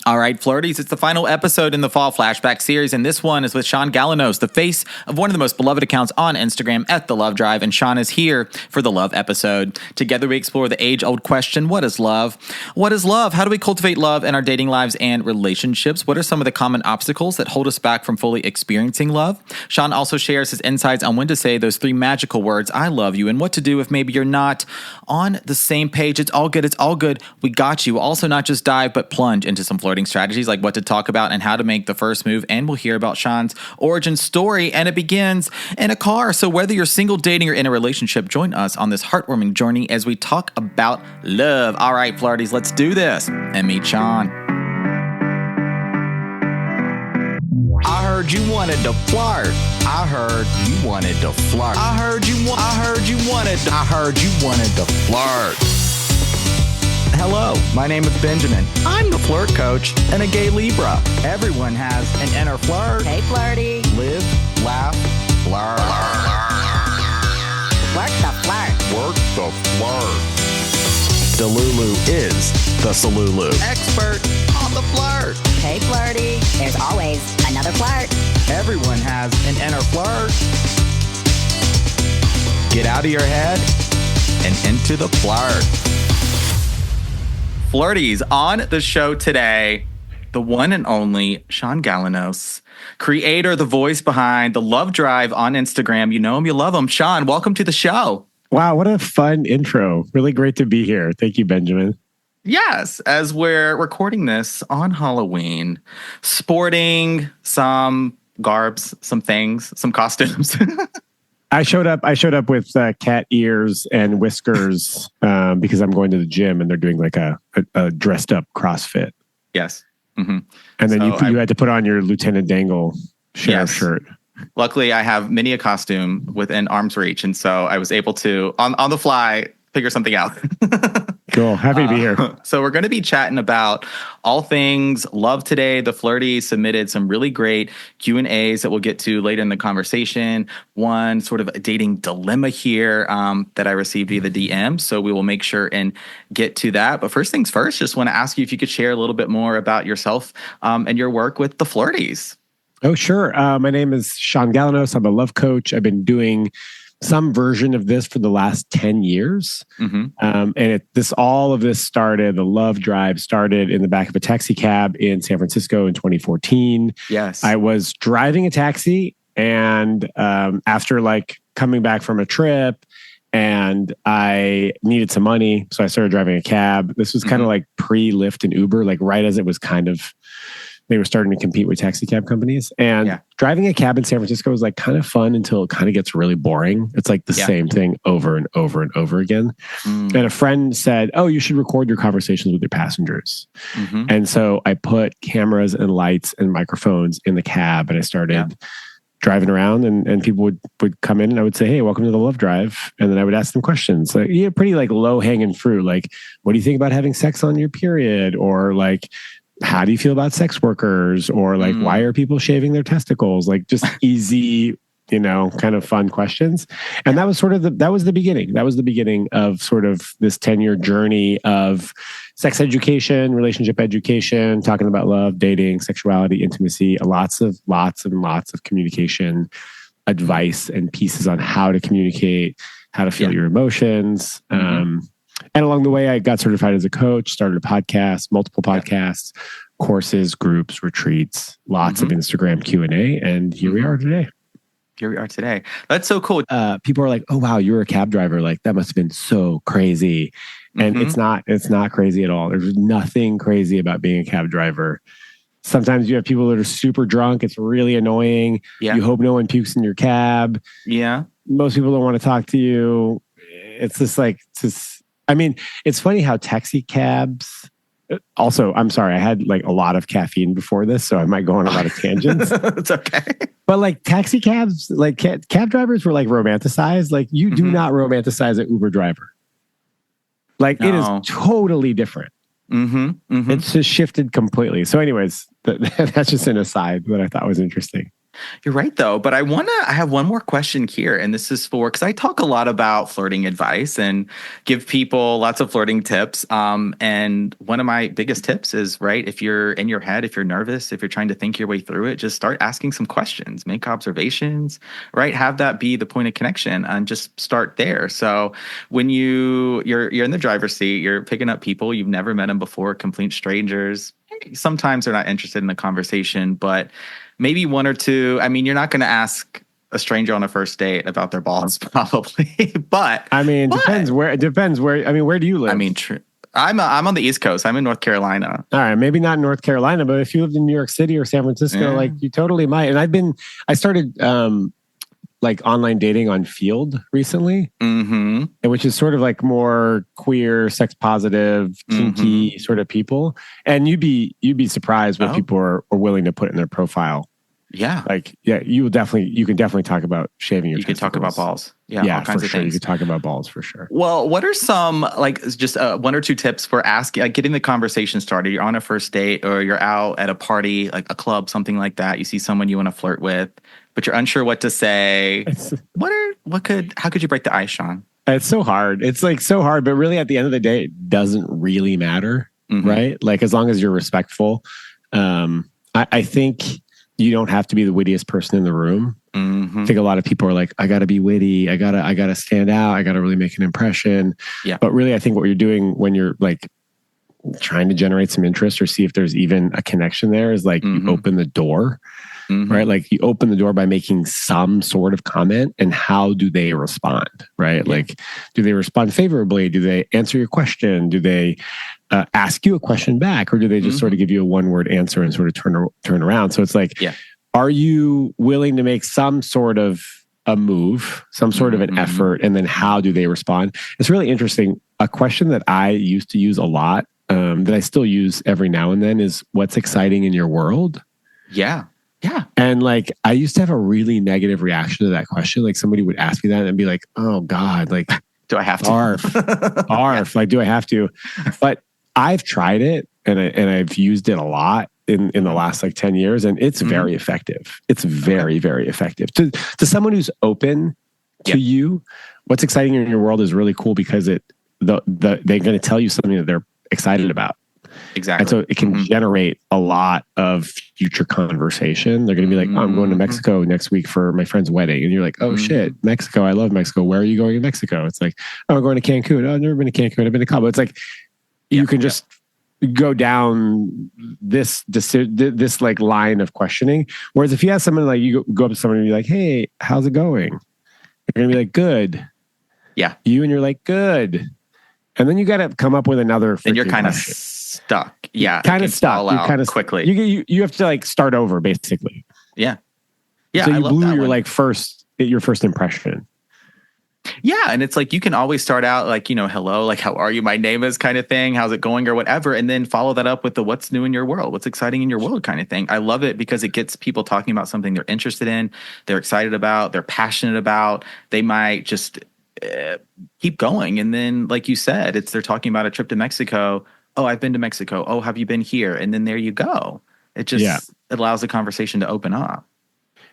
All right, Flirties, it's the final episode in the Fall Flashback series, and this one is with Shaun Galanos, the face of one of the most beloved accounts on Instagram at The Love Drive, and Shaun is here for the love episode. Together we explore the age-old question, what is love? What is love? How do we cultivate love in our dating lives and relationships? What are some of the common obstacles that hold us back from fully experiencing love? Shaun also shares his insights on when to say those three magical words, I love you, and what to do if maybe you're not on the same page. It's all good. We got you. We'll also not just dive, but plunge into some flirting strategies like what to talk about and how to make the first move. And we'll hear about Shaun's origin story, and it begins in a car. So whether you're single, dating, or in a relationship, join us on this heartwarming journey as we talk about love. All right, Flirties, let's do this and meet Shaun. I heard you wanted to flirt. I heard you wanted to flirt. I heard you wanted to flirt. Hello, my name is Benjamin. I'm the flirt coach and a gay Libra. Everyone has an inner flirt. Hey, Flirty. Live, laugh, flirt. Work the flirt. Work the flirt. Delulu is the Salulu. Expert on the flirt. Hey, Flirty. There's always another flirt. Everyone has an inner flirt. Get out of your head and into the flirt. Flirties, on the show today, the one and only Shaun Galanos, creator, the voice behind The Love Drive on Instagram. You know him, you love him. Shaun, welcome to the show. Wow, what a fun intro. Really great to be here. Thank you, Benjamin. Yes, as we're recording this on Halloween, sporting some garbs, some things, some costumes. I showed up with cat ears and whiskers because I'm going to the gym and they're doing like a dressed up CrossFit. Yes. Mm-hmm. And then you had to put on your Lieutenant Dangle sheriff shirt. Luckily, I have many a costume within arm's reach. And so I was able to, on the fly, figure something out. Cool. Happy to be here. So we're going to be chatting about all things love today. The Flirty submitted some really great Q&As that we'll get to later in the conversation. One sort of a dating dilemma here that I received via the DM. So we will make sure and get to that. But first things first, just want to ask you if you could share a little bit more about yourself and your work with the Flirties. Oh, sure. My name is Shaun Galanos. I'm a love coach. I've been doing some version of this for the last 10 years. Mm-hmm. And all of this started, the Love Drive started in the back of a taxi cab in San Francisco in 2014. Yes. I was driving a taxi and after like coming back from a trip and I needed some money. So I started driving a cab. This was kind of like pre-Lyft and Uber, like right as it was they were starting to compete with taxi cab companies. And driving a cab in San Francisco was like kind of fun until it kind of gets really boring. It's like the same thing over and over and over again. And a friend said, oh, you should record your conversations with your passengers. Mm-hmm. And so I put cameras and lights and microphones in the cab and I started driving around and people would come in and I would say, hey, welcome to the Love Drive. And then I would ask them questions. Like, pretty like low hanging fruit. Like, what do you think about having sex on your period? Or like, how do you feel about sex workers? Or like, why are people shaving their testicles? Like just easy, kind of fun questions. And that was sort of that was the beginning. That was the beginning of sort of this 10-year journey of sex education, relationship education, talking about love, dating, sexuality, intimacy, lots and lots of communication advice and pieces on how to communicate, how to feel your emotions. And along the way, I got certified as a coach, started a podcast, multiple podcasts, courses, groups, retreats, lots of Instagram Q&A. And here we are today. That's so cool. People are like, oh, wow, you were a cab driver. Like, that must have been so crazy. And it's not crazy at all. There's nothing crazy about being a cab driver. Sometimes you have people that are super drunk. It's really annoying. Yeah. You hope no one pukes in your cab. Yeah. Most people don't want to talk to you. It's funny how taxi cabs. Also, I'm sorry, I had like a lot of caffeine before this, so I might go on a lot of tangents. It's okay. But like taxi cabs, like cab drivers were like romanticized. Like you do not romanticize an Uber driver. Like it is totally different. It's just shifted completely. So anyways, that's just an aside that I thought was interesting. You're right though, but I have one more question here, and this is because I talk a lot about flirting advice and give people lots of flirting tips. And one of my biggest tips is, right, if you're in your head, if you're nervous, if you're trying to think your way through it, just start asking some questions, make observations, right? Have that be the point of connection and just start there. So when you're in the driver's seat, you're picking up people, you've never met them before, complete strangers. Sometimes they're not interested in the conversation, but maybe one or two. I mean, you're not going to ask a stranger on a first date about their balls, probably. But I mean, depends where. It depends where. I mean, where do you live? I mean, I'm on the East Coast. I'm in North Carolina. All right, maybe not in North Carolina, but if you lived in New York City or San Francisco, like you totally might. And I started like online dating on Field recently, which is sort of like more queer, sex positive, kinky sort of people. And you'd be surprised what people are willing to put in their profile. Yeah. Like, yeah, you can definitely talk about shaving your testicles. You can talk about balls. Yeah, all kinds for of sure. things. You could talk about balls for sure. Well, what are some, like, just one or two tips for asking, like, getting the conversation started? You're on a first date or you're out at a party, like a club, something like that. You see someone you want to flirt with, but you're unsure what to say. How could you break the ice, Shaun? It's so hard. It's like so hard, but really at the end of the day, it doesn't really matter, right? Like, as long as you're respectful. I think you don't have to be the wittiest person in the room. I think a lot of people are like, I got to be witty. I gotta stand out. I got to really make an impression. Yeah. But really, I think what you're doing when you're like trying to generate some interest or see if there's even a connection there is like you open the door, right? Like you open the door by making some sort of comment, and how do they respond, right? Yeah. Like, do they respond favorably? Do they answer your question? Do they ask you a question back, or do they just sort of give you a one-word answer and sort of turn around? So it's like, are you willing to make some sort of a move, some sort of an effort, and then how do they respond? It's really interesting. A question that I used to use a lot, that I still use every now and then, is what's exciting in your world? Yeah. Yeah. And like, I used to have a really negative reaction to that question. Like, somebody would ask me that and be like, oh God, like, do I have to? Arf. Like, do I have to? But I've tried it and I've used it a lot in the last like 10 years, and it's very effective. It's very, very effective. To someone who's open to you, what's exciting in your world is really cool, because they're going to tell you something that they're excited about. Exactly. And so it can generate a lot of future conversation. They're going to be like, oh, I'm going to Mexico next week for my friend's wedding. And you're like, oh shit, Mexico. I love Mexico. Where are you going in Mexico? It's like, oh, I'm going to Cancun. Oh, I've never been to Cancun. I've been to Cabo. It's like, you can just go down this like line of questioning. Whereas if you have someone, like, you go up to someone and be like, hey, how's it going? They're going to be like, good. Yeah. And you're like, good. And then you got to come up with another. And you're kind of stuck. Yeah. Kind of stuck. You kind of quickly. You have to like start over, basically. Yeah. Yeah. So you blew your like your first impression. Yeah. And it's like, you can always start out like, hello, like, how are you? My name is kind of thing. How's it going or whatever. And then follow that up with the what's new in your world, what's exciting in your world kind of thing. I love it because it gets people talking about something they're interested in, they're excited about, they're passionate about. They might just keep going. And then, like you said, they're talking about a trip to Mexico. Oh, I've been to Mexico. Oh, have you been here? And then there you go. It just allows the conversation to open up.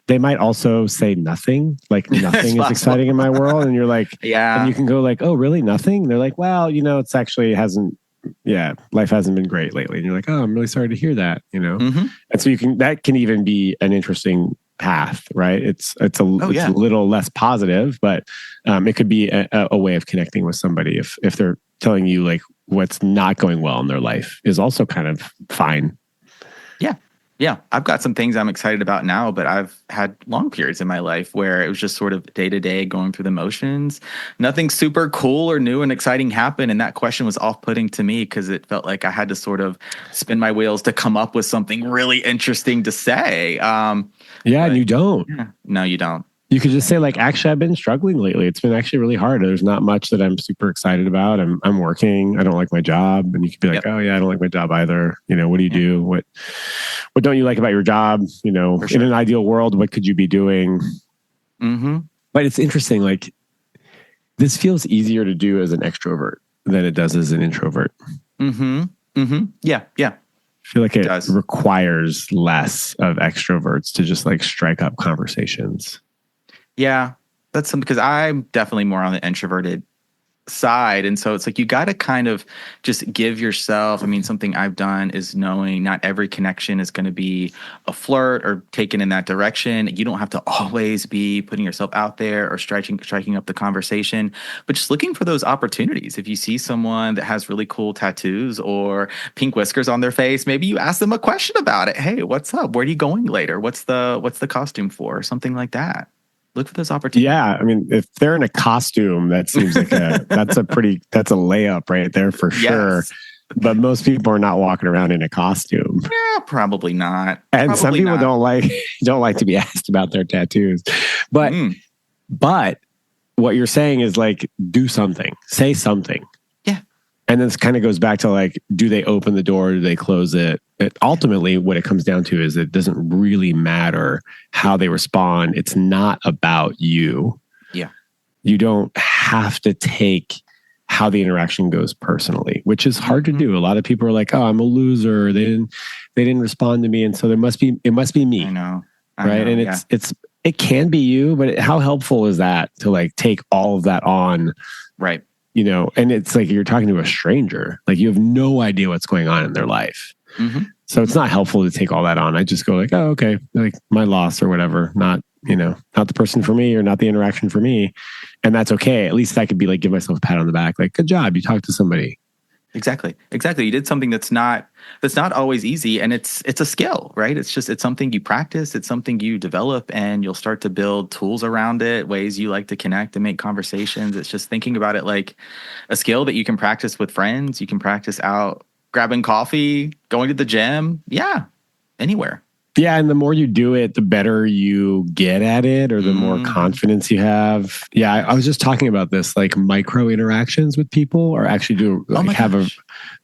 They might also say nothing, like nothing is exciting in my world. And you're like, and you can go like, oh, really? Nothing? And they're like, well, it's actually life hasn't been great lately. And you're like, oh, I'm really sorry to hear that, And so that can even be an interesting path, right? It's a little less positive, but it could be a way of connecting with somebody if they're telling you like what's not going well in their life is also kind of fine. Yeah, I've got some things I'm excited about now, but I've had long periods in my life where it was just sort of day to day going through the motions. Nothing super cool or new and exciting happened. And that question was off-putting to me because it felt like I had to sort of spin my wheels to come up with something really interesting to say. And you don't. Yeah, no, you don't. You could just say like, actually, I've been struggling lately. It's been actually really hard. There's not much that I'm super excited about. I'm working. I don't like my job. And you could be like, oh yeah, I don't like my job either. What do you do? What don't you like about your job? In an ideal world, what could you be doing? But it's interesting. Like, this feels easier to do as an extrovert than it does as an introvert. Yeah. I feel like it does. requires less of extroverts to just like strike up conversations. Yeah, that's something because I'm definitely more on the introverted side. And so it's like you got to kind of just give yourself. I mean, something I've done is knowing not every connection is going to be a flirt or taken in that direction. You don't have to always be putting yourself out there or striking up the conversation, but just looking for those opportunities. If you see someone that has really cool tattoos or pink whiskers on their face, maybe you ask them a question about it. Hey, what's up? Where are you going later? What's the costume for? Or something like that. Look for those opportunities. Yeah, I mean, if they're in a costume, that seems like that's a layup right there for sure. Yes. But most people are not walking around in a costume. Yeah, probably not. And Probably some people not. don't like to be asked about their tattoos. But what you're saying is like, do something, say something. Yeah. And this kind of goes back to like, do they open the door? Do they close it? Ultimately, what it comes down to is it doesn't really matter how they respond. It's not about you. Yeah. You don't have to take how the interaction goes personally, which is hard to do. A lot of people are like, "Oh, I'm a loser. They didn't respond to me, and so it must be me." I know. Right? And it can be you, but how helpful is that to like take all of that on? Right. You know, and it's like you're talking to a stranger. Like you have no idea what's going on in their life. Mm-hmm. So it's not helpful to take all that on. I just go like, oh, okay, like my loss or whatever. Not the person for me or not the interaction for me. And that's okay. At least I could be like, give myself a pat on the back. Like, good job. You talked to somebody. Exactly. You did something that's not always easy. And it's a skill, right? It's something you practice. It's something you develop and you'll start to build tools around it, ways you like to connect and make conversations. It's just thinking about it like a skill that you can practice with friends. You can practice out grabbing coffee, going to the gym. Yeah. Anywhere. Yeah. And the more you do it, the better you get at it or the more confidence you have. Yeah. I was just talking about this, like micro interactions with people are actually have a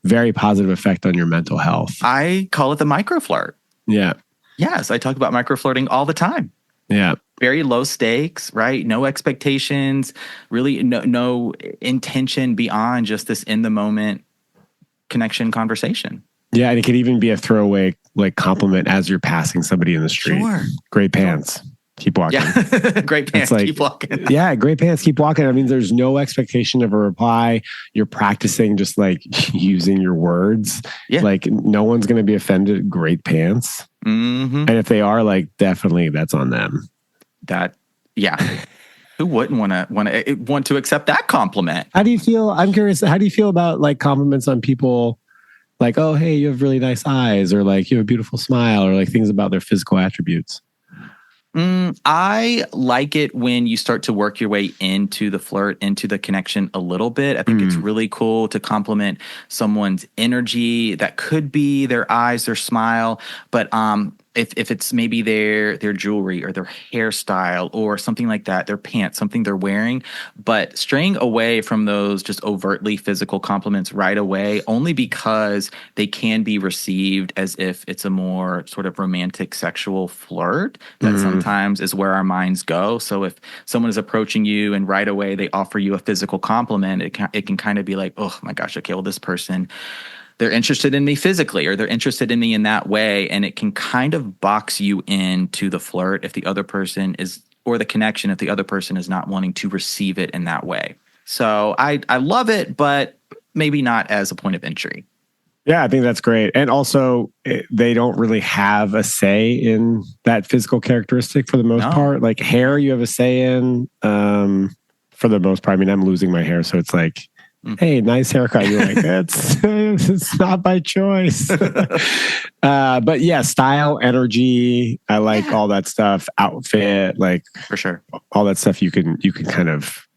very positive effect on your mental health. I call it the micro flirt. Yeah. Yes. I talk about micro flirting all the time. Yeah. Very low stakes, right? No expectations, really no intention beyond just this in the moment connection conversation. Yeah, and it could even be a throwaway like compliment as you're passing somebody in the street. Sure. Great pants. Keep walking. Yeah. Great pants. Like, keep walking. Yeah, great pants. Keep walking. I mean, there's no expectation of a reply. You're practicing just like using your words. Yeah. Like no one's going to be offended. Great pants. Mm-hmm. And if they are, like definitely that's on them. Who wouldn't want to accept that compliment? How do you feel? I'm curious. How do you feel about like compliments on people? Like, oh, hey, you have really nice eyes, or like you have a beautiful smile, or like things about their physical attributes. I like it when you start to work your way into the flirt, into the connection a little bit. I think it's really cool to compliment someone's energy. That could be their eyes, their smile, but if it's maybe their jewelry or their hairstyle or something like that, their pants, something they're wearing, but straying away from those just overtly physical compliments right away, only because they can be received as if it's a more sort of romantic sexual flirt. That sometimes is where our minds go. So if someone is approaching you and right away they offer you a physical compliment, it can kind of be like, oh my gosh, okay, well, this person, they're interested in me physically or they're interested in me in that way. And it can kind of box you into the flirt if the other person is, or the connection if the other person is not wanting to receive it in that way. So I love it, but maybe not as a point of entry. Yeah, I think that's great. And also, they don't really have a say in that physical characteristic for the most part. Like hair, you have a say in for the most part. I mean, I'm losing my hair, so it's like, hey, nice haircut. You're like, it's not by choice. But yeah, style, energy. I like all that stuff. Outfit, like For sure. all that stuff. You can kind of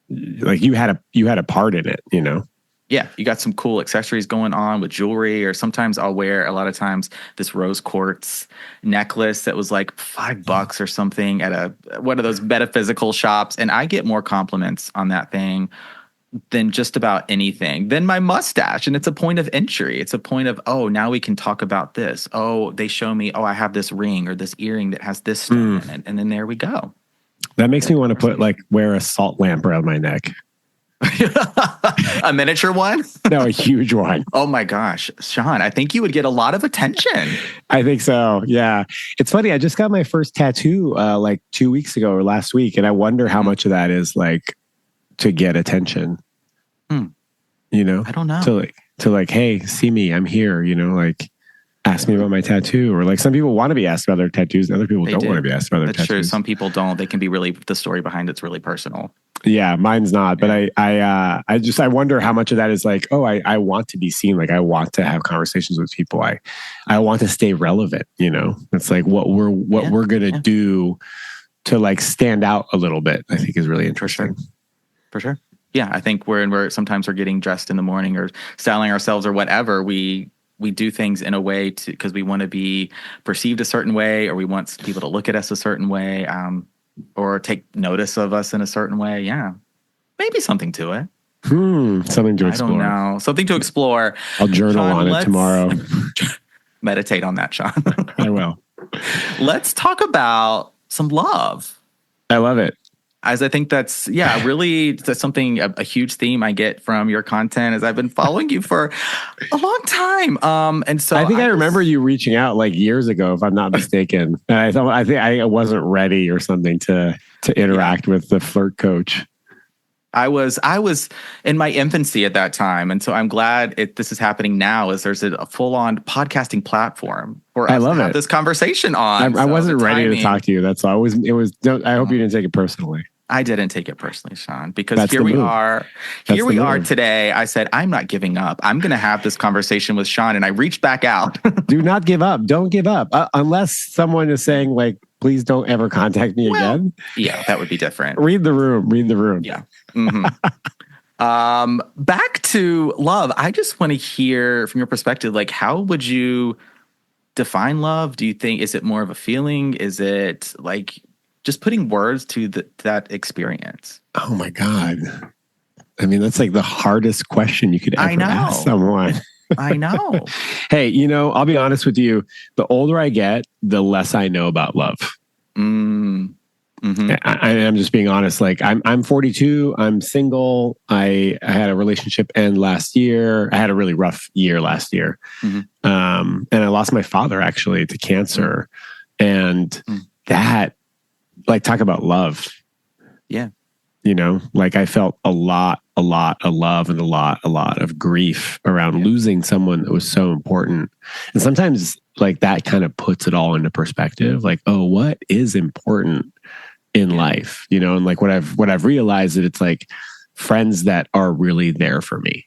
like you had a part in it, you know. Yeah, you got some cool accessories going on with jewelry, or sometimes I'll wear a lot of times this rose quartz necklace that was like $5 or something at one of those metaphysical shops, and I get more compliments on that thing than just about anything, than my mustache. And it's a point of entry. It's a point of, oh, now we can talk about this. Oh, they show me, oh, I have this ring or this earring that has this stone in it. And then there we go. That makes me want to wear a salt lamp around my neck. A miniature one? No, a huge one. Oh my gosh, Shaun, I think you would get a lot of attention. I think so. Yeah. It's funny. I just got my first tattoo like 2 weeks ago or last week. And I wonder how much of that is like to get attention. You know? I don't know. To like, hey, see me, I'm here, you know, like ask me about my tattoo. Or like some people want to be asked about their tattoos and other people don't want to be asked about their tattoos. That's true. Some people don't. They can be really, the story behind it's really personal. Yeah, mine's not. But I wonder how much of that is like, oh, I want to be seen. Like I want to have conversations with people. I want to stay relevant, you know. It's like what we're gonna do to like stand out a little bit, I think is really interesting. For sure. Yeah. I think we're sometimes we're getting dressed in the morning or styling ourselves or whatever. We do things in a way because we want to be perceived a certain way, or we want people to look at us a certain way. Or take notice of us in a certain way. Yeah. Maybe something to it. Something to explore. I don't know. Something to explore. I'll journal on it tomorrow. Meditate on that, Shaun. I will. Let's talk about some love. I love it. As I think that's something, a huge theme I get from your content as I've been following you for a long time. And so I think I remember you reaching out like years ago, if I'm not mistaken. I think I wasn't ready or something to interact with the flirt coach. I was in my infancy at that time. And so I'm glad this is happening now, as there's a full-on podcasting platform for us to have this conversation on. I wasn't ready to talk to you. That's all. I hope you didn't take it personally. I didn't take it personally, Shaun, because here we are today. I said, I'm not giving up. I'm going to have this conversation with Shaun. And I reached back out. Do not give up. Don't give up. Unless someone is saying like, please don't ever contact me again. Yeah, that would be different. Read the room. Yeah. Back to love. I just want to hear from your perspective, like, how would you define love? Do you think, is it more of a feeling? Is it like just putting words to that experience? Oh my God. I mean, that's like the hardest question you could ever ask someone. I know. Hey, you know, I'll be honest with you. The older I get, the less I know about love. I'm just being honest. Like I'm 42. I'm single. I had a relationship end last year. I had a really rough year last year. And I lost my father actually to cancer. And that, like, talk about love. Yeah. You know, like I felt a lot of love and a lot of grief around losing someone that was so important. And sometimes like that kind of puts it all into perspective. Like, oh, what is important in life? You know, and like what I've realized that it's like friends that are really there for me.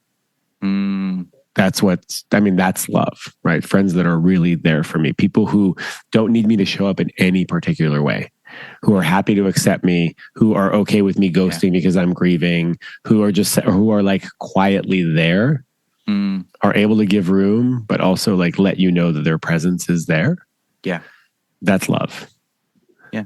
That's love, right? Friends that are really there for me. People who don't need me to show up in any particular way, who are happy to accept me, who are okay with me ghosting because I'm grieving, who are like quietly there, are able to give room, but also like let you know that their presence is there. Yeah. That's love. Yeah.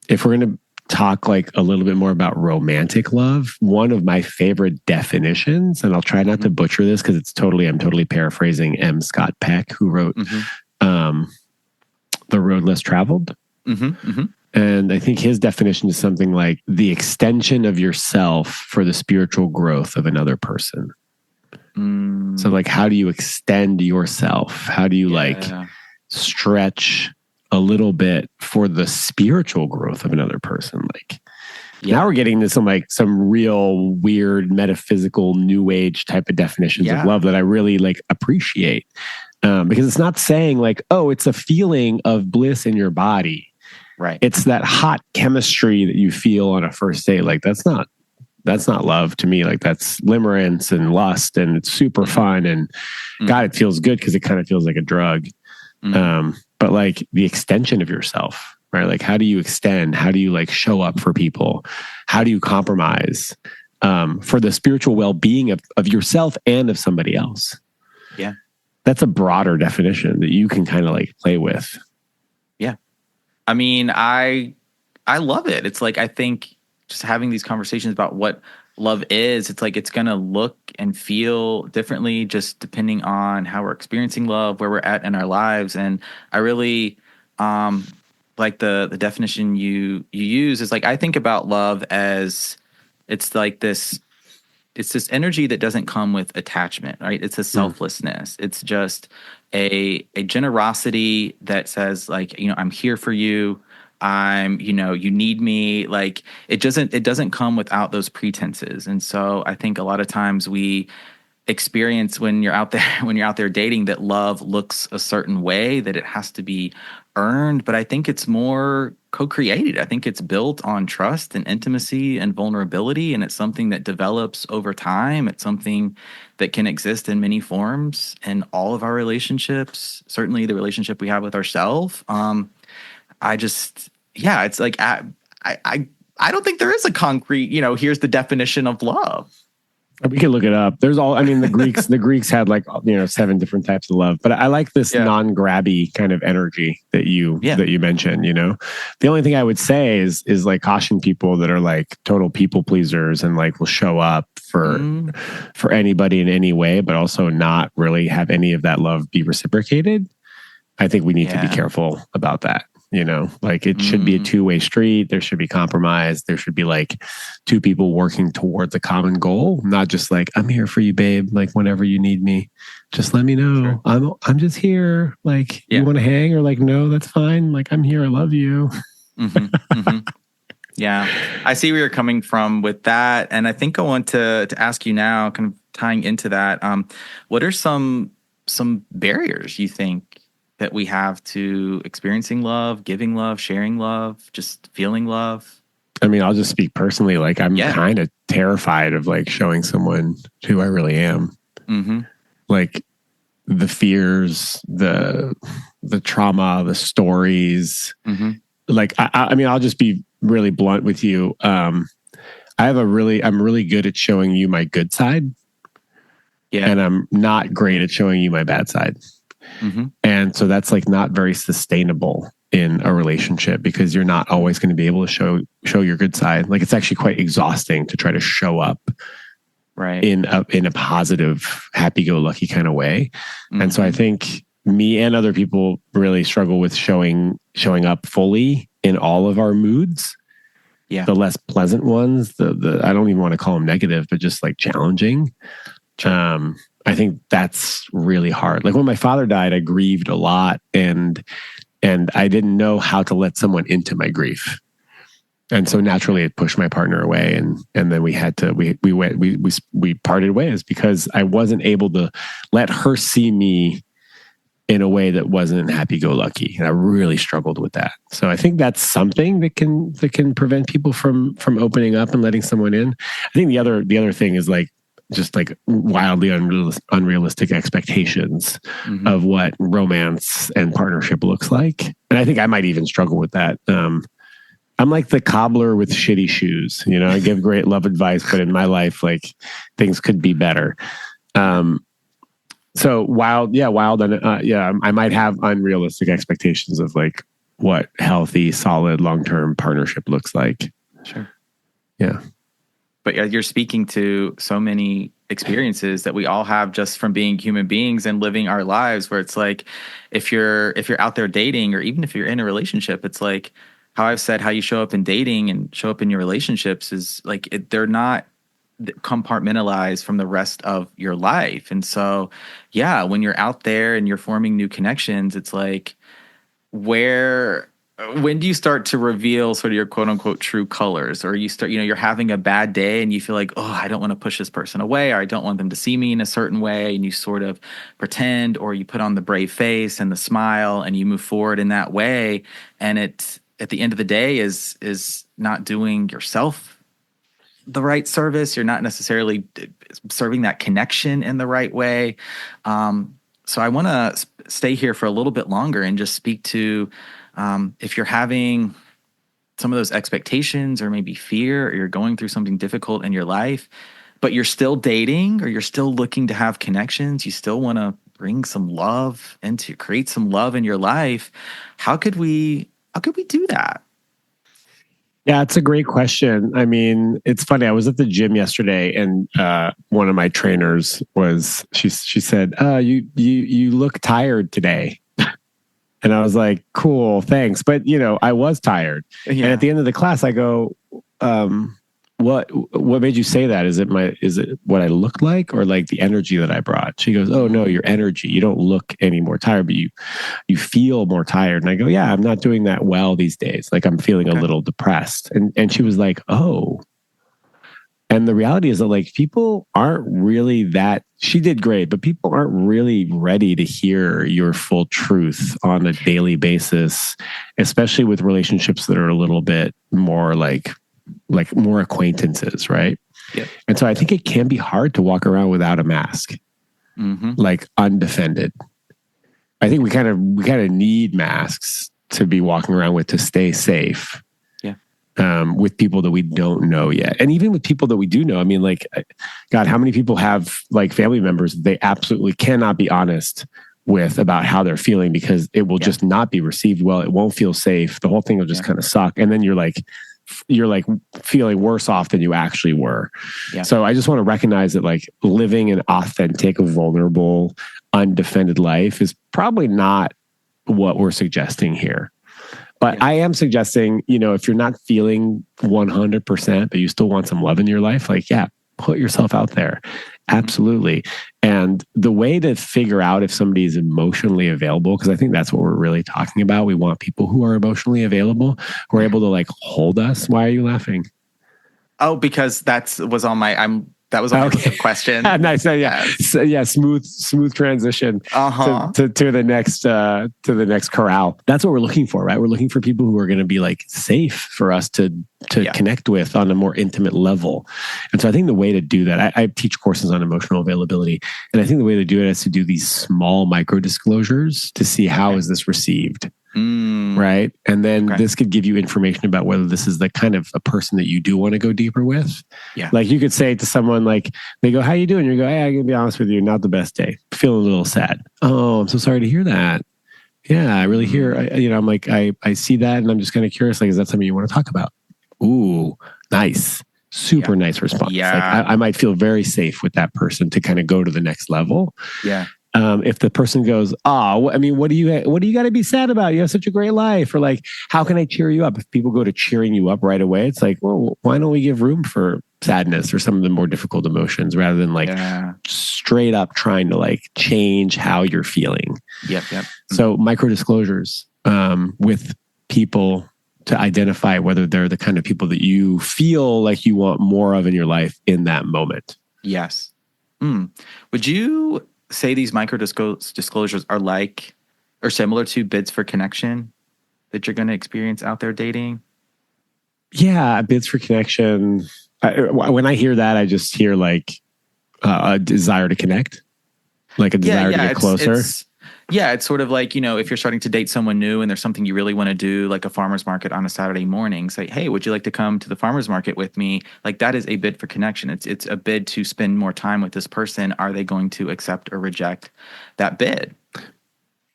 If we're going to talk like a little bit more about romantic love, one of my favorite definitions, and I'll try not to butcher this because I'm totally paraphrasing M. Scott Peck, who wrote The Road Less Traveled. And I think his definition is something like the extension of yourself for the spiritual growth of another person. So like, how do you extend yourself? How do you like stretch a little bit for the spiritual growth of another person? Like now we're getting into some real weird metaphysical new age type of definitions of love that I really like appreciate. Because it's not saying like, oh, it's a feeling of bliss in your body. Right. It's that hot chemistry that you feel on a first date. Like that's not love to me. Like that's limerence and lust, and it's super fun. And God, it feels good because it kind of feels like a drug. But like the extension of yourself, right? Like how do you extend? How do you like show up for people? How do you compromise for the spiritual well-being of yourself and of somebody else? Yeah. That's a broader definition that you can kind of like play with. Yeah. I mean, I love it. It's like, I think just having these conversations about what love is, it's like, it's going to look and feel differently just depending on how we're experiencing love, where we're at in our lives. And I really like the definition you use is like, I think about love as it's like this it's this energy that doesn't come with attachment, right? It's a selflessness. It's just a generosity that says, like, I'm here for you. You need me. Like, it doesn't come without those pretenses. And so I think a lot of times we experience when you're out there dating, that love looks a certain way, that it has to be earned. But I think it's more co-created. I think it's built on trust and intimacy and vulnerability, and it's something that develops over time. It's something that can exist in many forms in all of our relationships, certainly the relationship we have with ourselves. It's like I don't think there is a concrete, here's the definition of love. We can look it up. The Greeks had 7 different types of love, but I like this non-grabby kind of energy that you mentioned, The only thing I would say is like caution people that are like total people pleasers and like will show up for anybody in any way, but also not really have any of that love be reciprocated. I think we need to be careful about that. It should be a two-way street. There should be compromise. There should be like 2 people working towards a common goal, not just like, I'm here for you, babe. Like whenever you need me, just let me know. Sure. I'm just here. Like, you want to hang, or like, no, that's fine. Like, I'm here. I love you. Yeah. I see where you're coming from with that. And I think I want to ask you now, kind of tying into that, what are some barriers you think that we have to experiencing love, giving love, sharing love, just feeling love? I mean, I'll just speak personally. Like, I'm kind of terrified of like showing someone who I really am. Like the fears, the trauma, the stories. Like, I mean, I'll just be really blunt with you. I'm really good at showing you my good side. Yeah. And I'm not great at showing you my bad side. And so that's like not very sustainable in a relationship, because you're not always going to be able to show your good side. Like, it's actually quite exhausting to try to show up in a positive, happy-go-lucky kind of way. And so I think me and other people really struggle with showing up fully in all of our moods. Yeah. The less pleasant ones, the I don't even want to call them negative, but just like challenging. I think that's really hard. Like when my father died, I grieved a lot, and I didn't know how to let someone into my grief. And so naturally it pushed my partner away. And then we parted ways because I wasn't able to let her see me in a way that wasn't happy-go-lucky. And I really struggled with that. So I think that's something that can prevent people from opening up and letting someone in. I think the other thing is like, just like wildly unrealistic expectations of what romance and partnership looks like. And I think I might even struggle with that. I'm like the cobbler with shitty shoes. I give great love advice, but in my life, like things could be better. So wild. And I might have unrealistic expectations of like what healthy, solid, long-term partnership looks like. Sure. Yeah. But you're speaking to so many experiences that we all have just from being human beings and living our lives, where it's like, if you're out there dating, or even if you're in a relationship, it's like how I've said, how you show up in dating and show up in your relationships is like, they're not compartmentalized from the rest of your life. And so, when you're out there and you're forming new connections, it's like, when do you start to reveal sort of your quote unquote true colors? Or you start, you're having a bad day and you feel like, oh, I don't want to push this person away, or I don't want them to see me in a certain way. And you sort of pretend, or you put on the brave face and the smile and you move forward in that way. And it, at the end of the day, is not doing yourself the right service. You're not necessarily serving that connection in the right way. So I want to stay here for a little bit longer and just speak to, if you're having some of those expectations or maybe fear, or you're going through something difficult in your life, but you're still dating, or you're still looking to have connections, you still want to bring some love create some love in your life. How could we do that? Yeah, it's a great question. I mean, it's funny. I was at the gym yesterday, and one of my trainers she said, you look tired today. And I was like, cool, thanks. But, I was tired. Yeah. And at the end of the class, I go, what made you say that? Is it what I looked like, or like the energy that I brought? She goes, oh no, your energy. You don't look any more tired, but you feel more tired. And I go, yeah, I'm not doing that well these days. Like I'm feeling a little depressed. And she was like, oh. And the reality is that like people aren't really that, she did great, but people aren't really ready to hear your full truth on a daily basis, especially with relationships that are a little bit more like more acquaintances, right? Yeah. And so I think it can be hard to walk around without a mask, like undefended. I think we kind of need masks to be walking around with to stay safe. With people that we don't know yet. And even with people that we do know, I mean, like, God, how many people have like family members that they absolutely cannot be honest with about how they're feeling because it will just not be received well. It won't feel safe. The whole thing will just kind of suck. And then you're like feeling worse off than you actually were. Yeah. So I just want to recognize that like living an authentic, vulnerable, undefended life is probably not what we're suggesting here. But I am suggesting, if you're not feeling 100%, but you still want some love in your life, like, put yourself out there. Absolutely. And the way to figure out if somebody is emotionally available, because I think that's what we're really talking about. We want people who are emotionally available, who are able to like hold us. Why are you laughing? Oh, because that was on my list of questions. Nice. Smooth transition to the next corral. That's what we're looking for, right? We're looking for people who are going to be like safe for us to connect with on a more intimate level. And so I think the way to do that, I teach courses on emotional availability, and I think the way to do it is to do these small micro disclosures to see how is this received. Right. And then this could give you information about whether this is the kind of a person that you do want to go deeper with. Yeah. Like you could say to someone like, they go, how you doing? You go, hey, I'm going to be honest with you. Not the best day. Feeling a little sad. Oh, I'm so sorry to hear that. Yeah, I really hear, I'm like, I see that. And I'm just kind of curious, like, is that something you want to talk about? Ooh, nice. Super nice response. Yeah. Like I might feel very safe with that person to kind of go to the next level. Yeah. If the person goes, what do you got to be sad about? You have such a great life. Or like, how can I cheer you up? If people go to cheering you up right away, it's like, well, why don't we give room for sadness or some of the more difficult emotions rather than like straight up trying to like change how you're feeling. Yep. So micro disclosures with people to identify whether they're the kind of people that you feel like you want more of in your life in that moment. Yes. Would you say these micro disclosures are similar to bids for connection that you're going to experience out there dating? Yeah, bids for connection. When I hear that, I just hear like a desire to connect, like a desire to get closer. It's sort of like, if you're starting to date someone new and there's something you really want to do, like a farmer's market on a Saturday morning, say, hey, would you like to come to the farmer's market with me? Like that is a bid for connection. It's a bid to spend more time with this person. Are they going to accept or reject that bid?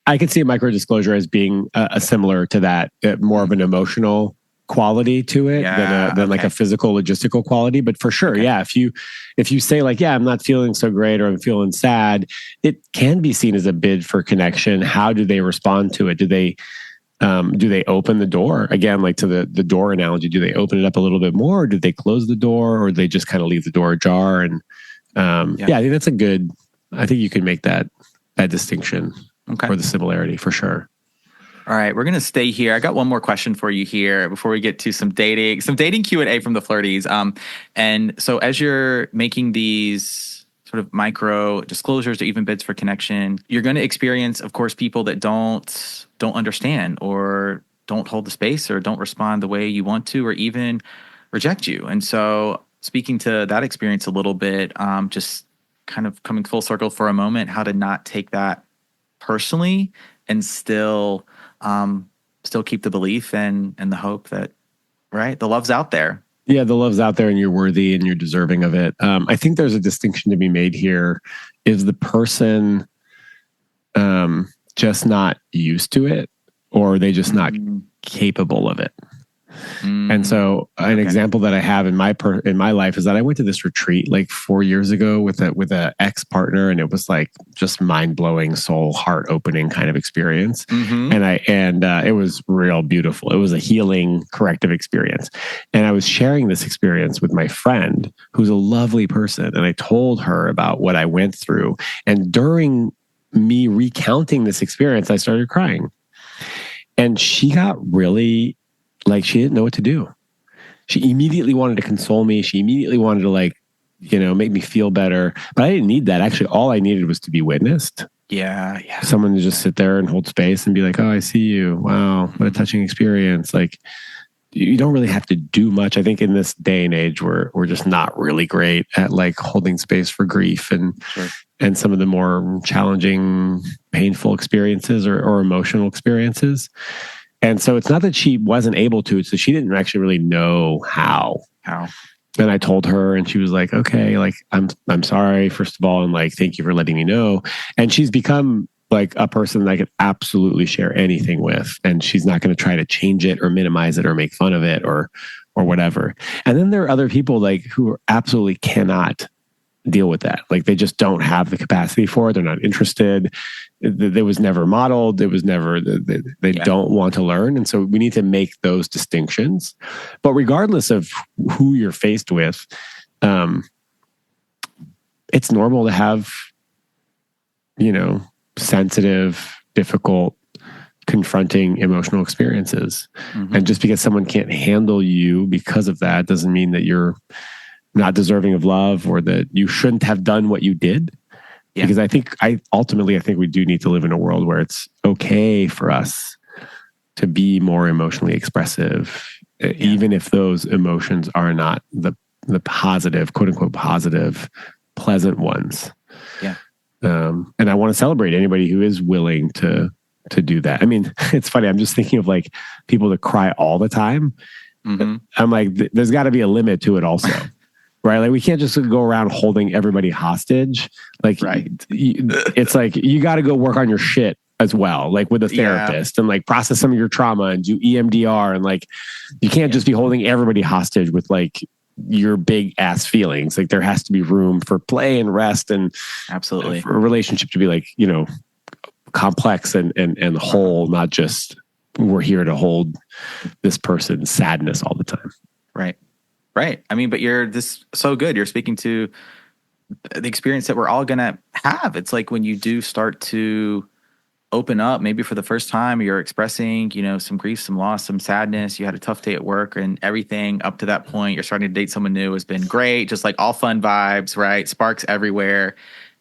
I could see a micro disclosure as being similar to that, more of an emotional quality to it than like a physical logistical quality. But for sure, if you say like, I'm not feeling so great or I'm feeling sad, it can be seen as a bid for connection. How do they respond to it? Do they open the door? Again, like to the door analogy, do they open it up a little bit more, or do they close the door, or do they just kind of leave the door ajar? And I think that's I think you can make that distinction or the similarity for sure. All right, we're going to stay here. I got one more question for you here before we get to some dating Q&A from the Flirties. And so as you're making these sort of micro disclosures or even bids for connection, you're going to experience, of course, people that don't understand or don't hold the space or don't respond the way you want to or even reject you. And so speaking to that experience a little bit, just kind of coming full circle for a moment, how to not take that personally and still keep the belief and the hope that, the love's out there. Yeah, the love's out there and you're worthy and you're deserving of it. I think there's a distinction to be made here. Is the person just not used to it, or are they just not capable of it? And so an example that I have in my life is that I went to this retreat like 4 years ago with a ex partner, and it was like just mind blowing, soul heart opening kind of experience. And it was real beautiful. It was a healing, corrective experience. And I was sharing this experience with my friend, who's a lovely person, and I told her about what I went through. And during me recounting this experience, I started crying, and she got really like, she didn't know what to do. She immediately wanted to console me. She immediately wanted to make me feel better. But I didn't need that. Actually, all I needed was to be witnessed. Yeah. Someone to just sit there and hold space and be like, oh, I see you. Wow, what a touching experience. Like, you don't really have to do much. I think in this day and age, we're just not really great at like holding space for grief and some of the more challenging, painful experiences or emotional experiences. And so it's not that she wasn't able to, it's that she didn't actually really know how. And I told her, and she was like, okay, like, I'm sorry, first of all, and like, thank you for letting me know. And she's become like a person that I could absolutely share anything with. And she's not going to try to change it or minimize it or make fun of it or whatever. And then there are other people like who absolutely cannot deal with that. Like, they just don't have the capacity for it. They're not interested. It was never modeled. It was never, they don't want to learn. And so we need to make those distinctions. But regardless of who you're faced with, it's normal to have, sensitive, difficult, confronting emotional experiences. And just because someone can't handle you because of that doesn't mean that you're not deserving of love or that you shouldn't have done what you did. Yeah. Because I think we do need to live in a world where it's okay for us to be more emotionally expressive, even if those emotions are not the positive, quote unquote, positive, pleasant ones. Yeah. And I want to celebrate anybody who is willing to do that. I mean, it's funny. I'm just thinking of like people that cry all the time. I'm like, there's got to be a limit to it also. Right? Like, we can't just go around holding everybody hostage. Like, it's like, you got to go work on your shit as well, like with a therapist and like process some of your trauma and do EMDR. And like, you can't just be holding everybody hostage with like your big ass feelings. Like, there has to be room for play and rest and absolutely for a relationship to be like, complex and whole, not just we're here to hold this person's sadness all the time. Right. I mean, but you're this so good. You're speaking to the experience that we're all going to have. It's like when you do start to open up, maybe for the first time, you're expressing, some grief, some loss, some sadness. You had a tough day at work and everything up to that point. You're starting to date someone new has been great. Just like all fun vibes, right? Sparks everywhere.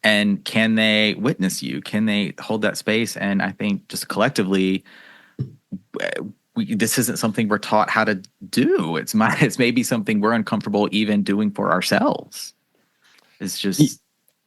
And can they witness you? Can they hold that space? And I think just collectively, this isn't something we're taught how to do. It's maybe something we're uncomfortable even doing for ourselves. It's just,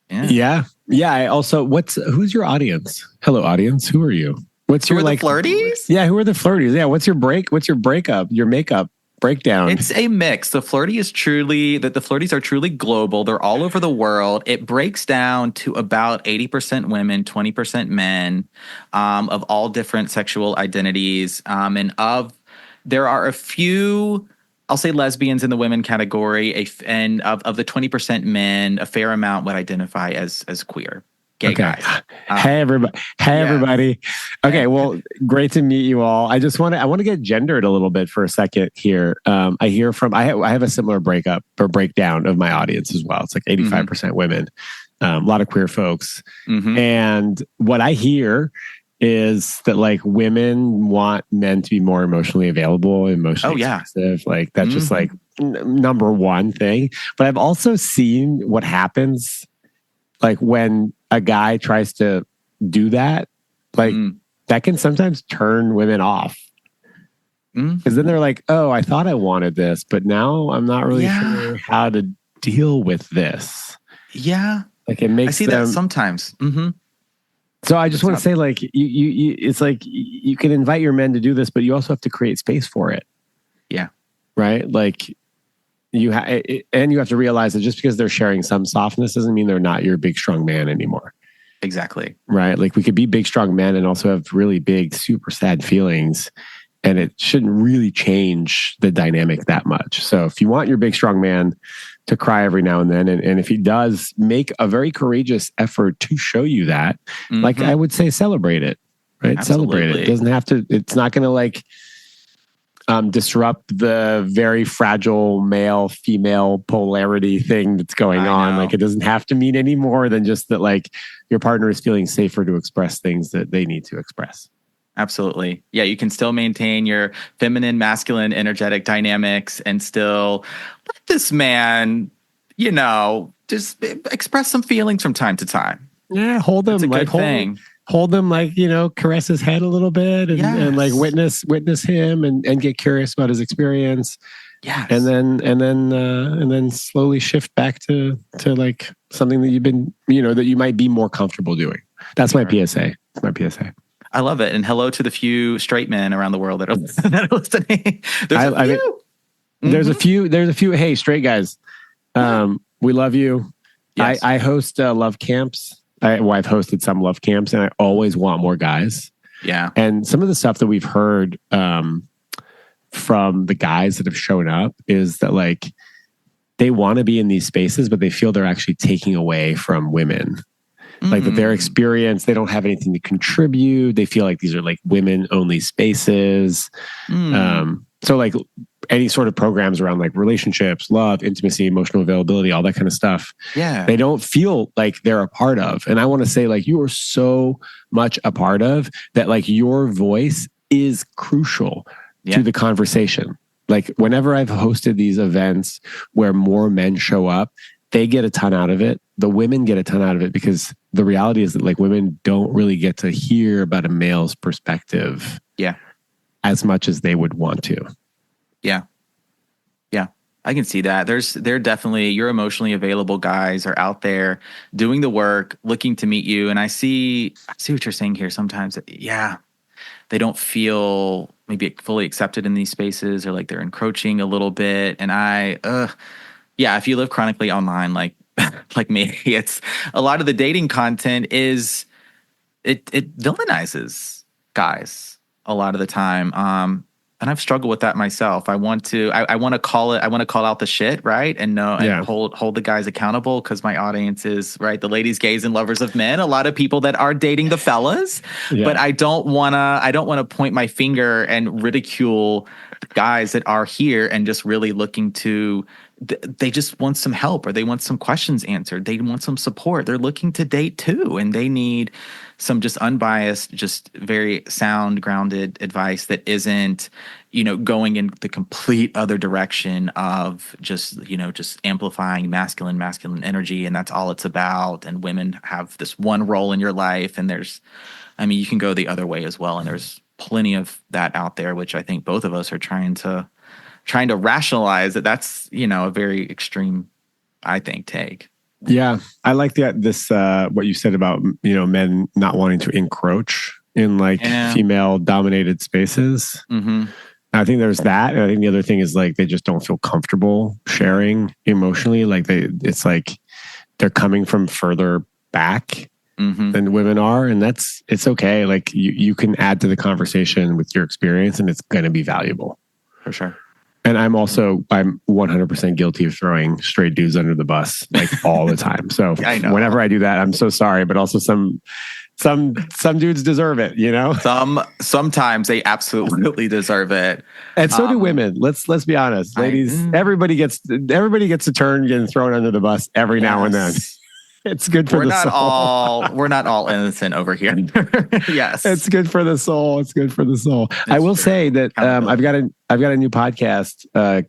yeah. I also, who's your audience? Hello, audience. Who are you? Who are the flirties? Yeah, who are the flirties? Yeah, what's your breakup? Your makeup breakdown? It's a mix. The flirties are truly global. They're all over the world. It breaks down to about 80% women, 20% men, of all different sexual identities. There are a few, I'll say, lesbians in the women category, and of the 20% men, a fair amount would identify as queer. Gay guys. Hey everybody. Okay, well, great to meet you all. I want to get gendered a little bit for a second here. I have a similar breakdown of my audience as well. It's like 85% women, a lot of queer folks. And what I hear is that like women want men to be more emotionally available, emotionally expressive. Like that's just like number one thing. But I've also seen what happens like when a guy tries to do that, like that can sometimes turn women off. Because then they're like, oh, I thought I wanted this, but now I'm not really sure how to deal with this. Yeah. Like it makes I see that sometimes. So I just want to say, like, you it's like you can invite your men to do this, but you also have to create space for it. Yeah. Right? Like you have to realize that just because they're sharing some softness doesn't mean they're not your big, strong man anymore. Exactly. Right? Like we could be big, strong men and also have really big, super sad feelings. and it shouldn't really change the dynamic that much. So if you want your big, strong man to cry every now and then, and if he does make a very courageous effort to show you that, like I would say, celebrate it, right? Absolutely. Celebrate it. It doesn't have to, it's not going to like disrupt the very fragile male-female polarity thing that's going on. Like it doesn't have to mean any more than just that like your partner is feeling safer to express things that they need to express. Absolutely. Yeah, you can still maintain your feminine, masculine, energetic dynamics and still let this man, just express some feelings from time to time. Yeah, hold them. It's a good thing. Hold them, like, caress his head a little bit and like witness him and get curious about his experience. Yes. And then slowly shift back to like something that you've been, that you might be more comfortable doing. That's my PSA. That's my PSA. I love it. And hello to the few straight men around the world that are listening. There's a few. There's a few. Hey, straight guys. We love you. Yes. I host love camps. I've hosted some love camps, and I always want more guys. Yeah. And some of the stuff that we've heard from the guys that have shown up is that like they want to be in these spaces, but they feel they're actually taking away from women. Like that their experience, they don't have anything to contribute. They feel like these are like women only spaces. So like any sort of programs around like relationships, love, intimacy, emotional availability, all that kind of stuff. Yeah. They don't feel like they're a part of. And I want to say like you are so much a part of that. Like your voice is crucial to the conversation. Like whenever I've hosted these events where more men show up, they get a ton out of it. The women get a ton out of it because the reality is that like women don't really get to hear about a male's perspective as much as they would want to. Yeah. I can see that. They're definitely your emotionally available guys are out there doing the work, looking to meet you. And I see what you're saying here. Sometimes, they don't feel maybe fully accepted in these spaces or like they're encroaching a little bit. And if you live chronically online, like me, it's a lot of the dating content is it villainizes guys a lot of the time. And I've struggled with that myself. I want to call out the shit, right? And hold the guys accountable because my audience is right. The ladies, gays, and lovers of men. A lot of people that are dating the fellas, but I don't wanna point my finger and ridicule the guys that are here and just really looking to. They just want some help or they want some questions answered. They want some support. They're looking to date too. And they need some just unbiased, just very sound, grounded advice that isn't, going in the complete other direction of just amplifying masculine energy. And that's all it's about. And women have this one role in your life. And you can go the other way as well. And there's plenty of that out there, which I think both of us are trying to rationalize that that's, a very extreme, I think, take. Yeah. I like what you said about, men not wanting to encroach in like female dominated spaces. Mm-hmm. I think there's that. And I think the other thing is like, they just don't feel comfortable sharing emotionally. Like it's like they're coming from further back than women are. And it's okay. Like you can add to the conversation with your experience and it's going to be valuable. For sure. And I'm 100% guilty of throwing straight dudes under the bus like all the time. So whenever I do that, I'm so sorry. But also some dudes deserve it, Sometimes they absolutely deserve it. And so do women. Let's be honest. Ladies, everybody gets a turn getting thrown under the bus every now and then. It's good for the soul. We're not all innocent over here. Yes. It's good for the soul. It's good for the soul. I will say that I've got a new podcast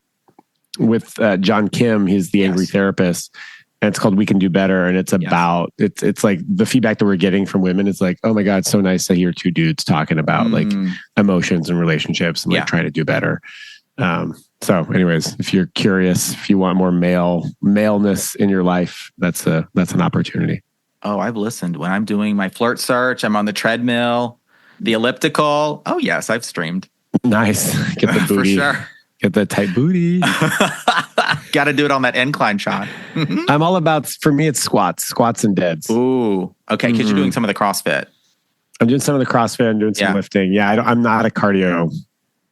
with John Kim. He's the Angry Therapist. And it's called We Can Do Better. And it's about it's like the feedback that we're getting from women. It's like, oh my God, it's so nice to hear two dudes talking about like emotions and relationships and like trying to do better. So anyways, if you're curious, if you want more maleness in your life, that's an opportunity. Oh, I've listened when I'm doing my flirt search. I'm on the treadmill, the elliptical. Oh yes, I've streamed. Nice. Get the booty. For sure. Get the tight booty. Got to do it on that incline shot. I'm all about, for me, it's squats and deads. Ooh. Okay. Because you're doing some of the CrossFit. I'm doing some of the CrossFit. I'm doing some lifting. Yeah. I'm not a cardio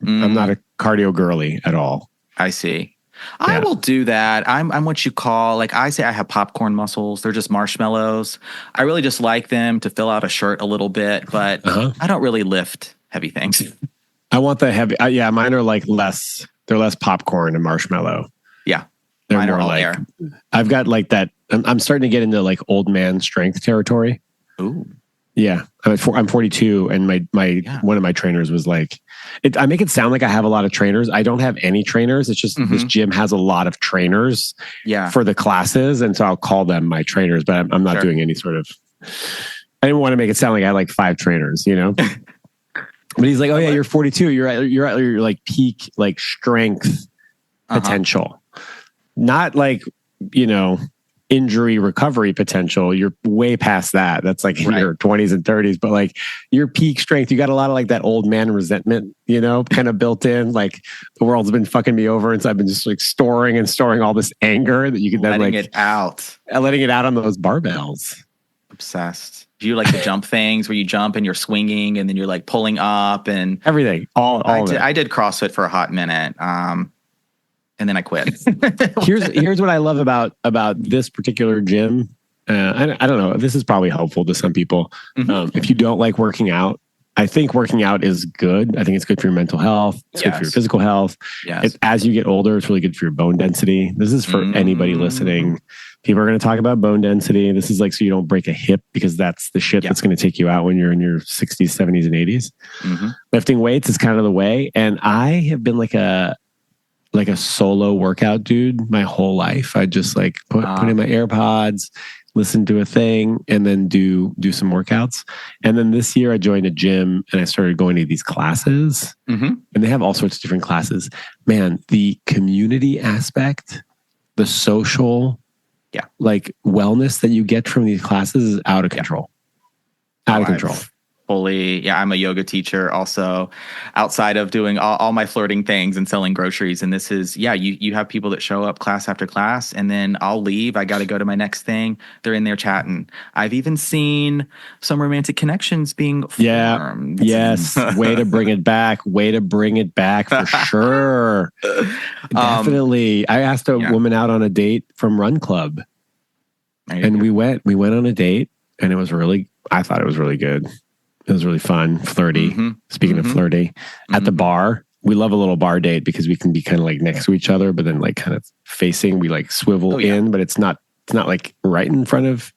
I'm not a cardio girly at all. I see. I will do that. I'm what you call, like I say I have popcorn muscles. They're just marshmallows. I really just like them to fill out a shirt a little bit, but I don't really lift heavy things. I want the heavy. Mine are like less. They're less popcorn and marshmallow. Yeah. They're Mine more are all like, air. I've got like that. I'm starting to get into like old man strength territory. Ooh. Yeah. I'm 42 and my one of my trainers was like, I make it sound like I have a lot of trainers. I don't have any trainers. It's just this gym has a lot of trainers for the classes. And so I'll call them my trainers, but I'm not doing any sort of, I didn't want to make it sound like I had like 5 trainers, you know? But he's like, oh yeah, you're 42. You're at your like peak, like strength potential, not like, you know, injury recovery potential. You're way past that. That's like in your 20s and 30s, but like your peak strength, you got a lot of like that old man resentment, you know, kind of built in, like the world's been fucking me over. And so I've been just like storing all this anger that you can then like letting it out on those barbells. Obsessed. Do you like the jump things where you jump and you're swinging and then you're like pulling up and everything? All of it. I did CrossFit for a hot minute. And then I quit. Here's what I love about this particular gym. I don't know. This is probably helpful to some people. If you don't like working out, I think working out is good. I think it's good for your mental health. It's good for your physical health. Yes. As you get older, it's really good for your bone density. This is for anybody listening. People are going to talk about bone density. This is like so you don't break a hip because that's the shit that's going to take you out when you're in your 60s, 70s, and 80s. Lifting weights is kind of the way. And I have been like a solo workout dude my whole life. I just like put in my AirPods, listen to a thing, and then do some workouts. And then this year I joined a gym and I started going to these classes. And they have all sorts of different classes. Man, the community aspect, the social, like wellness that you get from these classes is out of control. Out of control. I'm a yoga teacher also outside of doing all my flirting things and selling groceries. And this is, you have people that show up class after class and then I'll leave. I got to go to my next thing. They're in there chatting. I've even seen some romantic connections being formed. Yes. Way to bring it back. For sure. Definitely. I asked a woman out on a date from Run Club and we went on a date and I thought it was really good. It was really fun, flirty. Speaking of flirty, at the bar, we love a little bar date because we can be kind of like next to each other, but then like kind of facing, we like swivel in, but it's not like right in front of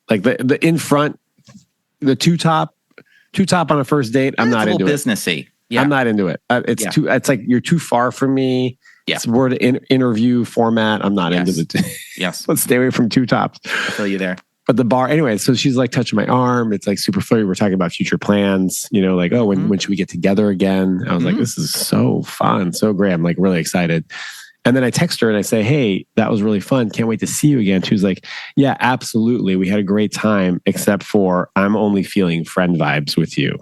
like the in front, the two top on a first date. I'm not into it. Businessy. I'm not into it. It's like you're too far from me. It's word interview format. I'm not into the. Let's stay away from two tops. I feel you there. But the bar, anyway, so she's like touching my arm. It's like super flirty. We're talking about future plans, you know, like, when should we get together again? I was like, this is so fun, so great. I'm like really excited. And then I text her and I say, hey, that was really fun. Can't wait to see you again. She was like, yeah, absolutely. We had a great time, except for I'm only feeling friend vibes with you.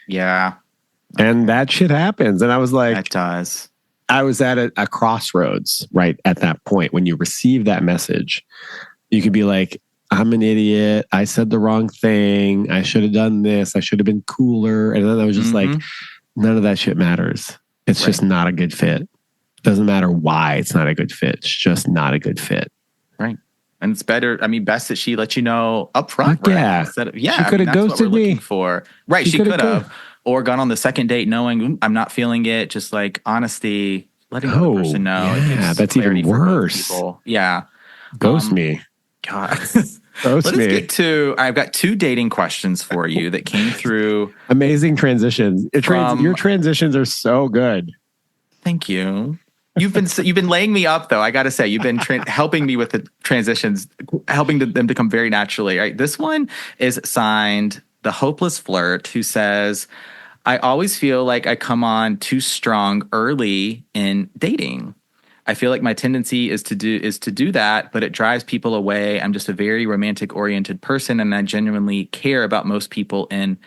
Yeah. And that shit happens. And I was like, that does. I was at a crossroads right at that point. When you receive that message, you could be like, I'm an idiot. I said the wrong thing. I should have done this. I should have been cooler. And then I was just like, none of that shit matters. It's just not a good fit. Doesn't matter why it's not a good fit. It's just not a good fit. Right. And it's better. I mean, best that she let you know up front. Right? She could have ghosted me. Right. She could have. Or gone on the second date knowing I'm not feeling it. Just like honesty, letting the other person know. Yeah, that's even worse. Yeah. Ghost me. God. Let us get to, I've got 2 dating questions for you that came through. Amazing transitions. Your transitions are so good. Thank you. You've been laying me up though. I got to say, you've been helping me with the transitions, helping them to come very naturally. Right. This one is signed The Hopeless Flirt, who says, I always feel like I come on too strong early in dating. I feel like my tendency is to do that, but it drives people away. I'm just a very romantic oriented person and I genuinely care about most people in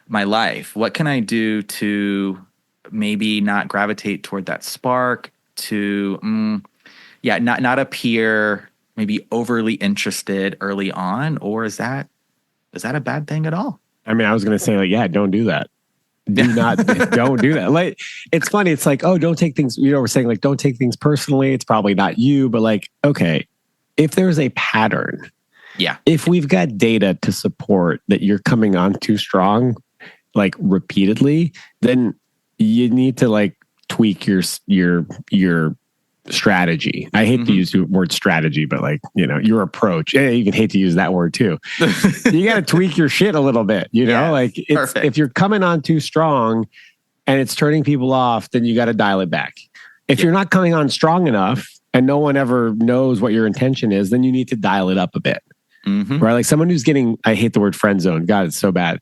my life. What can I do to maybe not gravitate toward that spark, to not appear maybe overly interested early on? Or is that a bad thing at all? I mean, I was going to say like, don't do that. don't do that. Like, it's funny. It's like, oh, don't take things, we're saying like, don't take things personally. It's probably not you, but like, okay, if there's a pattern, if we've got data to support that you're coming on too strong, like repeatedly, then you need to like tweak your strategy. I hate to use the word strategy, but like, your approach. You can hate to use that word too. You got to tweak your shit a little bit, like if you're coming on too strong and it's turning people off, then you got to dial it back. If you're not coming on strong enough and no one ever knows what your intention is, then you need to dial it up a bit. Right? Like someone who's getting, I hate the word friend zone. God, it's so bad.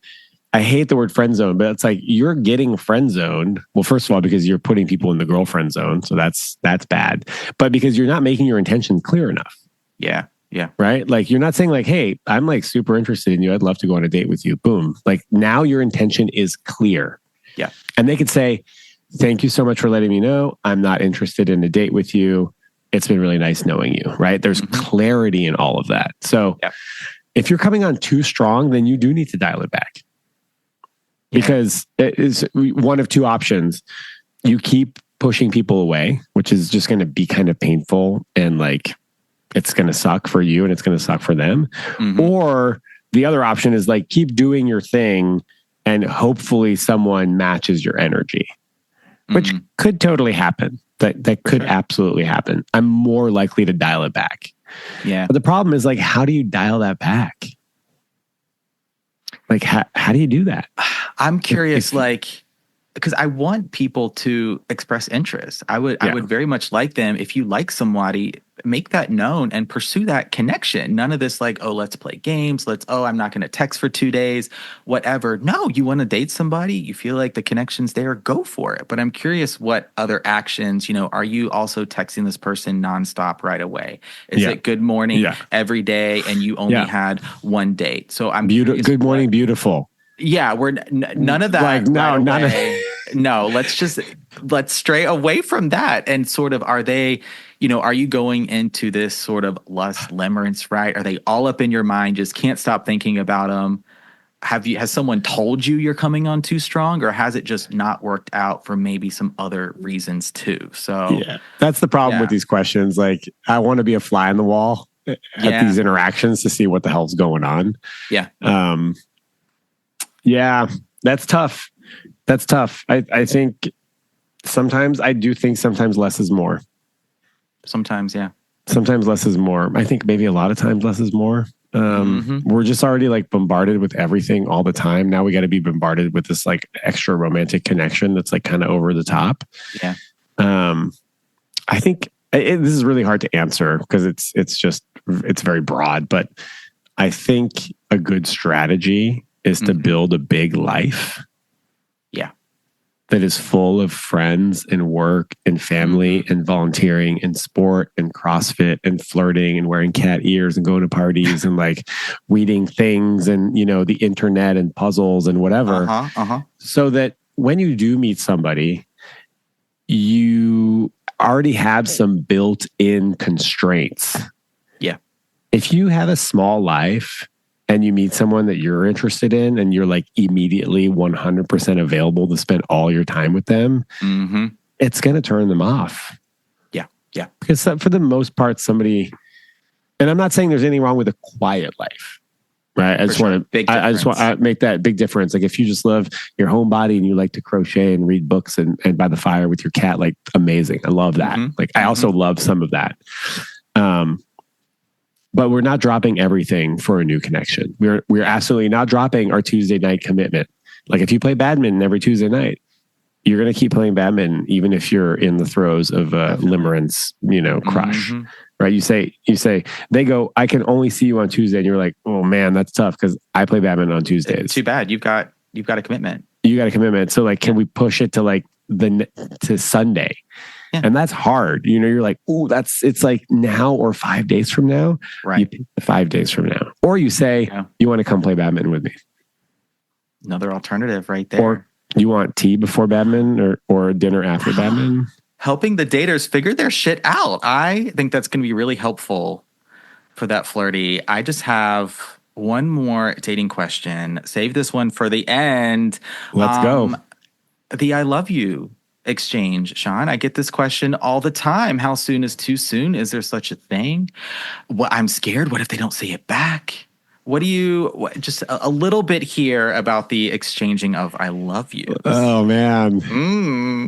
I hate the word friend zone, but it's like you're getting friend zoned. Well, first of all, because you're putting people in the girlfriend zone. So that's bad. But because you're not making your intention clear enough. Yeah. Yeah. Right? Like you're not saying like, hey, I'm like super interested in you. I'd love to go on a date with you. Boom. Like now your intention is clear. Yeah. And they could say, thank you so much for letting me know. I'm not interested in a date with you. It's been really nice knowing you. Right? There's clarity in all of that. So if you're coming on too strong, then you do need to dial it back. Because it is one of two options. You keep pushing people away, which is just going to be kind of painful and like it's going to suck for you and it's going to suck for them. Or the other option is like keep doing your thing and hopefully someone matches your energy, which could totally happen. That could absolutely happen. I'm more likely to dial it back. Yeah. But the problem is like, how do you dial that back? Like, how do you do that? I'm curious, like, because I want people to express interest. I would very much like them. If you like somebody, make that known and pursue that connection. None of this like, oh, let's play games. I'm not going to text for 2 days, whatever. No, you want to date somebody. You feel like the connection's there, go for it. But I'm curious what other actions, are you also texting this person nonstop right away? Is it good morning every day and you only had one date? So I'm curious. Good morning, beautiful. Yeah, we're none of that. Like, no, none of no, let's stray away from that. And sort of, are they, are you going into this sort of lust limerence, right? Are they all up in your mind? Just can't stop thinking about them. Has someone told you you're coming on too strong, or has it just not worked out for maybe some other reasons too? So that's the problem with these questions. Like, I want to be a fly on the wall at these interactions to see what the hell's going on. Yeah. Yeah, that's tough. I think sometimes less is more. Sometimes, yeah. Sometimes less is more. I think maybe a lot of times less is more. We're just already like bombarded with everything all the time. Now we got to be bombarded with this like extra romantic connection that's like kind of over the top. Yeah. I think this is really hard to answer because it's very broad, but I think a good strategy is to build a big life. Yeah. That is full of friends and work and family and volunteering and sport and CrossFit and flirting and wearing cat ears and going to parties and like reading things and, the internet and puzzles and whatever. So that when you do meet somebody, you already have some built-in constraints. Yeah. If you have a small life and you meet someone that you're interested in and you're like immediately 100% available to spend all your time with them, it's going to turn them off. Yeah. Yeah. Because for the most part, somebody, and I'm not saying there's anything wrong with a quiet life, right? I just want to make that big difference. Like if you just love your homebody and you like to crochet and read books and by the fire with your cat, like amazing. I love that. Like I also love some of that. But we're not dropping everything for a new connection. We're absolutely not dropping our Tuesday night commitment. Like if you play badminton every Tuesday night, you're going to keep playing badminton even if you're in the throes of a limerence, crush. Right? You say they go, I can only see you on Tuesday, and you're like, oh man, that's tough because I play badminton on Tuesdays. Too bad. You've got a commitment. You got a commitment. So like, can we push it to like to Sunday? Yeah. And that's hard. You're like, oh, it's like now or 5 days from now. Right. You pick 5 days from now. Or you say, you want to come play badminton with me. Another alternative right there. Or you want tea before badminton or dinner after badminton. Helping the daters figure their shit out. I think that's going to be really helpful for that flirty. I just have one more dating question. Save this one for the end. Let's go. the I love you exchange, Shaun. I get this question all the time. How soon is too soon? Is there such a thing? I'm scared. What if they don't say it back? What do you, just a little bit here about the exchanging of I love you? Oh, man.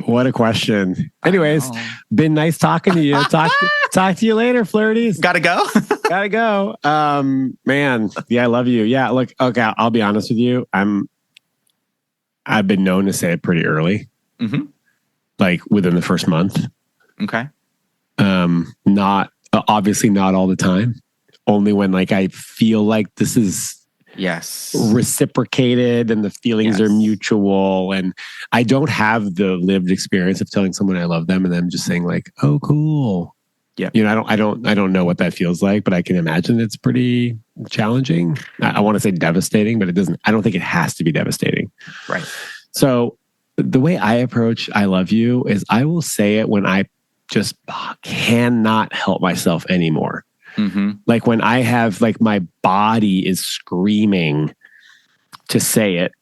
What a question. Anyways, been nice talking to you. Talk to you later, flirties. Gotta go. Gotta go. Man, yeah, I love you. Yeah, look, okay, I'll be honest with you. I've been known to say it pretty early. Mm-hmm. Like within the first month. Okay. Not obviously not all the time. Only when like I feel like this is reciprocated and the feelings are mutual, and I don't have the lived experience of telling someone I love them and them just saying like, "Oh, cool." Yeah. You know, I don't know what that feels like, but I can imagine it's pretty challenging. I want to say devastating, but it doesn't. I don't think it has to be devastating. Right. So the way I approach I love you is I will say it when I just cannot help myself anymore. Mm-hmm. Like when I have like my body is screaming to say it,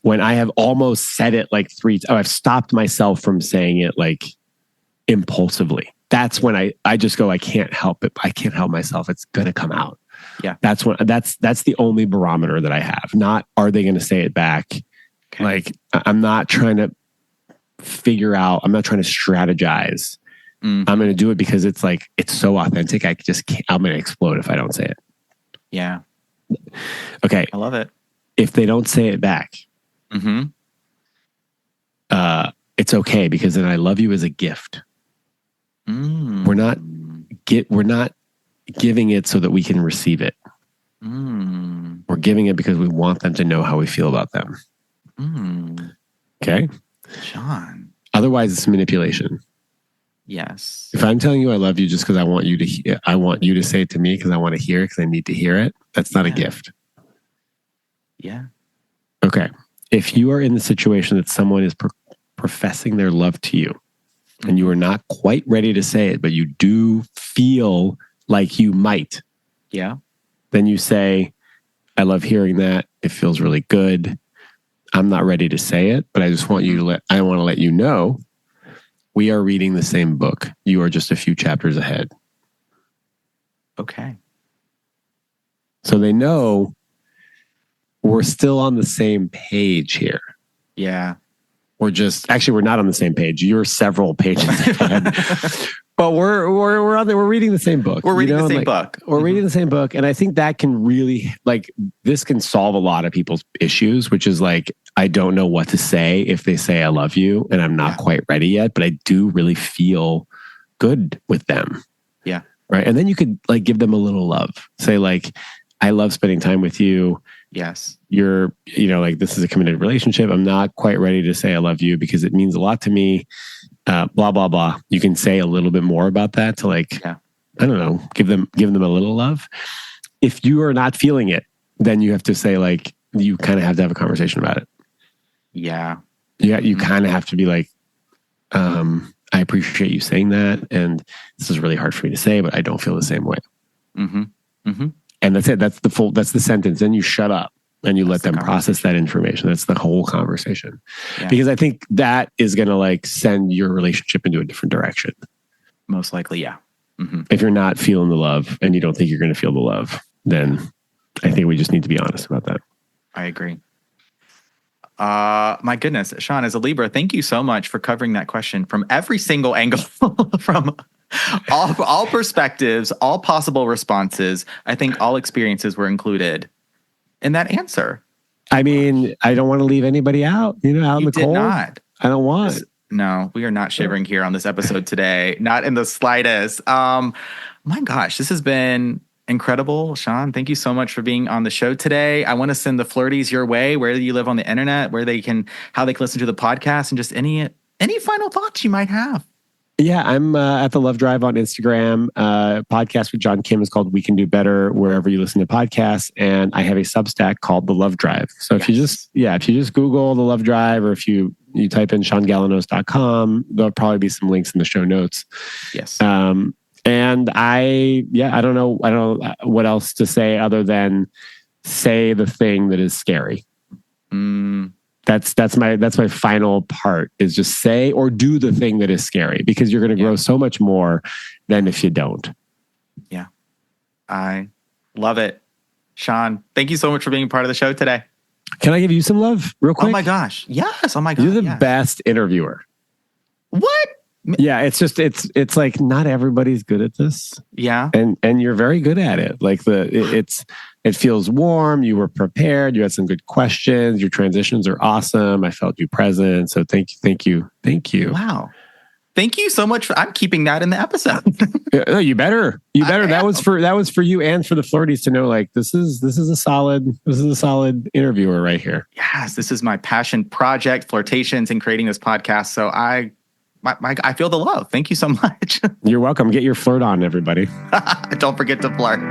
when I have almost said it like I've stopped myself from saying it like impulsively. That's when I just go, I can't help it. I can't help myself. It's going to come out. Yeah. That's the only barometer that I have. Not, are they going to say it back? Okay. Like I'm not trying to figure out, I'm not trying to strategize. I'm going to do it because it's like, it's so authentic. I just can't, I'm going to explode if I don't say it. Yeah. Okay. I love it. If they don't say it back, it's okay, because then I love you as a gift. We're not giving it so that we can receive it. We're giving it because we want them to know how we feel about them. Okay. Shaun. Otherwise it's manipulation. Yes. If I'm telling you I love you just because I want you to say it to me because I want to hear it because I need to hear it, that's not a gift. Yeah. Okay. If you are in the situation that someone is professing their love to you and you are not quite ready to say it, but you do feel like you might. Yeah. Then you say, I love hearing that. It feels really good. I'm not ready to say it, but I just want I want to let you know we are reading the same book. You are just a few chapters ahead. Okay. So they know we're still on the same page here. Yeah. We're not on the same page. You're several pages ahead. But we're on there. We're reading the same book. We're reading the same book. We're reading the same book. And I think that can really, this can solve a lot of people's issues, which is like, I don't know what to say if they say I love you and I'm not quite ready yet, but I do really feel good with them. Yeah. Right. And then you could give them a little love. Say I love spending time with you. Yes. You're, this is a committed relationship. I'm not quite ready to say I love you because it means a lot to me. Blah, blah, blah. You can say a little bit more about that to I don't know, give them a little love. If you are not feeling it, then you have to say you kind of have to have a conversation about it. Yeah. Yeah. You kind of have to be I appreciate you saying that. And this is really hard for me to say, but I don't feel the same way. Mm-hmm. Mm-hmm. And that's it. That's the sentence. Then you shut up and you let them process that information. That's the whole conversation. Yeah. Because I think that is going to send your relationship into a different direction. Most likely. Yeah. Mm-hmm. If you're not feeling the love and you don't think you're going to feel the love, then I think we just need to be honest about that. I agree. My goodness, Shaun, as a Libra, thank you so much for covering that question from every single angle, from all perspectives, all possible responses. I think all experiences were included in that answer. I mean, I don't want to leave anybody out, out in the cold. Not. I don't want. No, we are not shivering here on this episode today. Not in the slightest. My gosh, this has been incredible. Shaun, thank you so much for being on the show today. I want to send the flirties your way, where you live on the internet, how they can listen to the podcast, and just any final thoughts you might have. Yeah, I'm at the Love Drive on Instagram. Podcast with John Kim is called We Can Do Better wherever you listen to podcasts, and I have a Substack called The Love Drive. So if you just Google The Love Drive, or if you type in ShaunGalanos.com, there'll probably be some links in the show notes. Yes. And I don't know what else to say other than say the thing that is scary. That's my final part is just say or do the thing that is scary, because you're going to grow so much more than if you don't. Yeah. I love it. Shaun, thank you so much for being part of the show today. Can I give you some love real quick? Oh my gosh. Yes. Oh my God. You're the best interviewer. What? Yeah, it's just it's like not everybody's good at this. Yeah. And you're very good at it. Like it feels warm, you were prepared, you had some good questions, your transitions are awesome. I felt you present. So thank you. Wow. Thank you so much. I'm keeping that in the episode. No, you better. That was for you and for the Flirties to know, like, this is a solid interviewer right here. Yes, this is my passion project, Flirtations, and creating this podcast. So I feel the love. Thank you so much. You're welcome. Get your flirt on, everybody. Don't forget to flirt.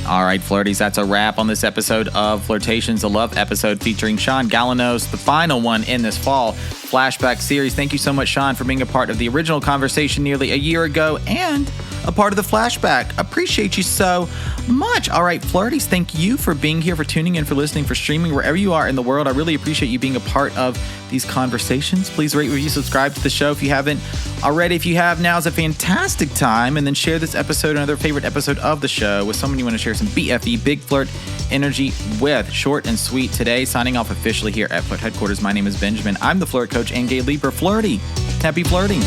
All right, Flirties, that's a wrap on this episode of Flirtations, a love episode featuring Shaun Galanos, the final one in this fall flashback series. Thank you so much, Shaun, for being a part of the original conversation nearly a year ago and a part of the flashback. Appreciate you so much. All right, Flirties, thank you for being here, for tuning in, for listening, for streaming, wherever you are in the world. I really appreciate you being a part of these conversations. Please rate, review, subscribe to the show if you haven't already. If you have, now is a fantastic time. And then share this episode, another favorite episode of the show, with someone you want to share some BFE, Big Flirt energy with. Short and sweet today. Signing off officially here at Flirt Headquarters. My name is Benjamin. I'm the Flirt Coach and Gay Leaper. Flirty. Happy flirting.